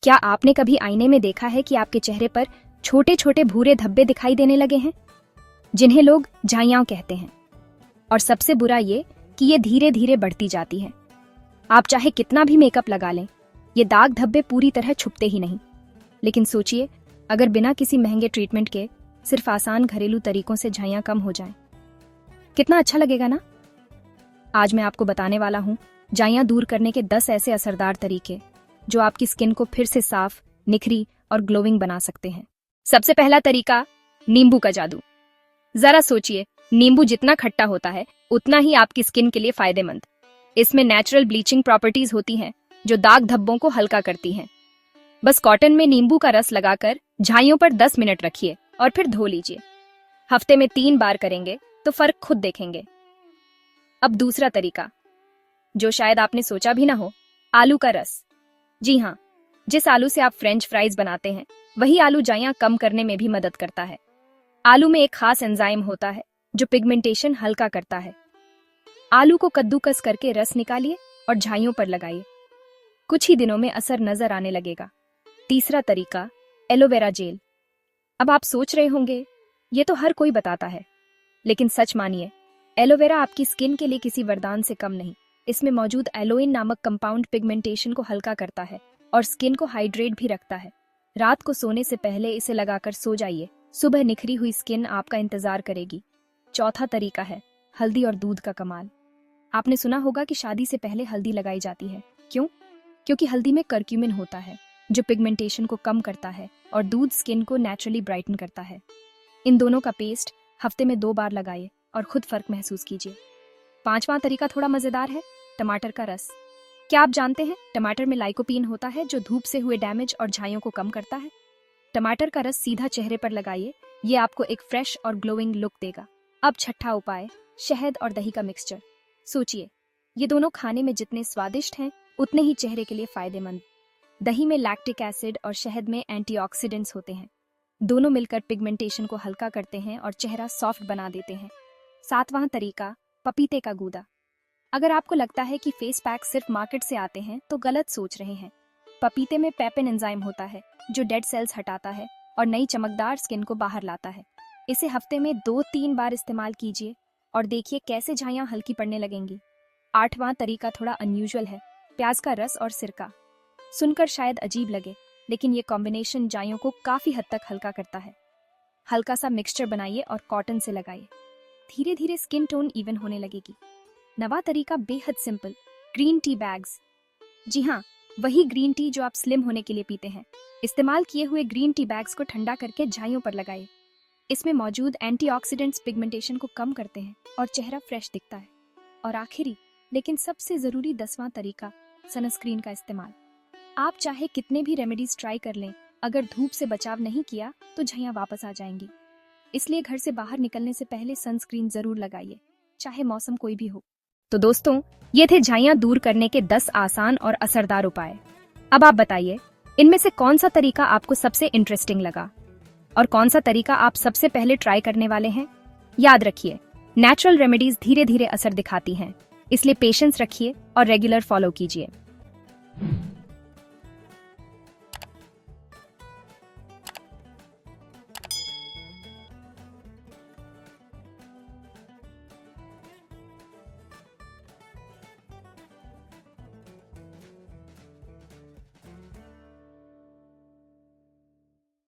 क्या आपने कभी आईने में देखा है कि आपके चेहरे पर छोटे छोटे भूरे धब्बे दिखाई देने लगे हैं, जिन्हें लोग झाइयाँ कहते हैं। और सबसे बुरा ये कि ये धीरे धीरे बढ़ती जाती है। आप चाहे कितना भी मेकअप लगा लें, ये दाग धब्बे पूरी तरह छुपते ही नहीं। लेकिन सोचिए, अगर बिना किसी महंगे ट्रीटमेंट के सिर्फ आसान घरेलू तरीकों से झाइयाँ कम हो जाएं, कितना अच्छा लगेगा ना। आज मैं आपको बताने वाला हूँ झाइयाँ दूर करने के 10 ऐसे असरदार तरीके जो आपकी स्किन को फिर से साफ, निखरी और ग्लोइंग बना सकते हैं। सबसे पहला तरीका, नींबू का जादू। जरा सोचिए, नींबू जितना खट्टा होता है उतना ही आपकी स्किन के लिए फायदेमंद। इसमें नेचुरल ब्लीचिंग प्रॉपर्टीज होती हैं जो दाग धब्बों को हल्का करती हैं। बस कॉटन में नींबू का रस लगाकर झाइयों पर 10 मिनट रखिए और फिर धो लीजिए। हफ्ते में 3 बार करेंगे तो फर्क खुद देखेंगे। अब दूसरा तरीका, जो शायद आपने सोचा भी ना हो, आलू का रस। जी हाँ, जिस आलू से आप फ्रेंच फ्राइज बनाते हैं, वही आलू झाइयाँ कम करने में भी मदद करता है। आलू में एक खास एंजाइम होता है जो पिगमेंटेशन हल्का करता है। आलू को कद्दूकस करके रस निकालिए और झाइयों पर लगाइए। कुछ ही दिनों में असर नजर आने लगेगा। तीसरा तरीका, एलोवेरा जेल। अब आप सोच रहे होंगे, ये तो हर कोई बताता है, लेकिन सच मानिए, एलोवेरा आपकी स्किन के लिए किसी वरदान से कम नहीं। इसमें मौजूद एलोइन नामक कंपाउंड पिगमेंटेशन को हल्का करता है और स्किन को हाइड्रेट भी रखता है। रात को सोने से पहले इसे लगाकर सो जाइए। सुबह निखरी हुई स्किन आपका इंतजार करेगी। चौथा तरीका है हल्दी और दूध का कमाल। आपने सुना होगा कि शादी से पहले हल्दी लगाई जाती है। क्यों? क्योंकि हल्दी में करक्यूमिन होता है जो पिगमेंटेशन को कम करता है और दूध स्किन को नेचुरली ब्राइटन करता है। इन दोनों का पेस्ट हफ्ते में 2 बार लगाइए और खुद फर्क महसूस कीजिए। पांचवा तरीका थोड़ा मजेदार है, टमाटर का रस। क्या आप जानते हैं, टमाटर में लाइकोपीन होता है जो धूप से हुए डैमेज और झाइयों को कम करता है। टमाटर का रस सीधा चेहरे पर लगाइए, ये आपको एक फ्रेश और ग्लोइंग लुक देगा। अब छठा उपाय, शहद और दही का मिक्सचर। सोचिए, ये दोनों खाने में जितने स्वादिष्ट हैं उतने ही चेहरे के लिए फायदेमंद। दही में लैक्टिक एसिड और शहद में एंटीऑक्सीडेंट्स होते हैं। दोनों मिलकर पिगमेंटेशन को हल्का करते हैं और चेहरा सॉफ्ट बना देते हैं। सातवां तरीका, पपीते का गूदा। अगर आपको लगता है कि फेस पैक सिर्फ मार्केट से आते हैं तो गलत सोच रहे हैं। पपीते में पेपिन एंजाइम होता है जो डेड सेल्स हटाता है और नई चमकदार स्किन को बाहर लाता है। इसे हफ्ते में 2-3 बार इस्तेमाल कीजिए और देखिए कैसे झाइयाँ हल्की पड़ने लगेंगी। आठवां तरीका थोड़ा अनयूजुअल है, प्याज का रस और सिरका। सुनकर शायद अजीब लगे, लेकिन ये कॉम्बिनेशन झाइयों को काफी हद तक हल्का करता है। हल्का सा मिक्सचर बनाइए और कॉटन से लगाइए। धीरे धीरे स्किन टोन इवन होने लगेगी। नवा तरीका बेहद सिंपल, ग्रीन टी बैग्स। जी हाँ, वही ग्रीन टी जो आप स्लिम होने के लिए पीते हैं। इस्तेमाल किए हुए ग्रीन टी बैग्स को ठंडा करके झाइयों पर लगाइए। इसमें मौजूद एंटीऑक्सीडेंट्स पिगमेंटेशन को कम करते हैं और चेहरा फ्रेश दिखता है। और आखिरी लेकिन सबसे जरूरी 10वां तरीका, सनस्क्रीन का इस्तेमाल। आप चाहे कितने भी रेमेडीज ट्राई कर लें, अगर धूप से बचाव नहीं किया तो झाइयाँ वापस आ जाएंगी। इसलिए घर से बाहर निकलने से पहले सनस्क्रीन जरूर लगाइए, चाहे मौसम कोई भी हो। तो दोस्तों, ये थे झाइयाँ दूर करने के 10 आसान और असरदार उपाय। अब आप बताइए, इनमें से कौन सा तरीका आपको सबसे इंटरेस्टिंग लगा और कौन सा तरीका आप सबसे पहले ट्राई करने वाले हैं। याद रखिए, नेचुरल रेमेडीज धीरे धीरे असर दिखाती हैं, इसलिए पेशेंस रखिए और रेगुलर फॉलो कीजिए।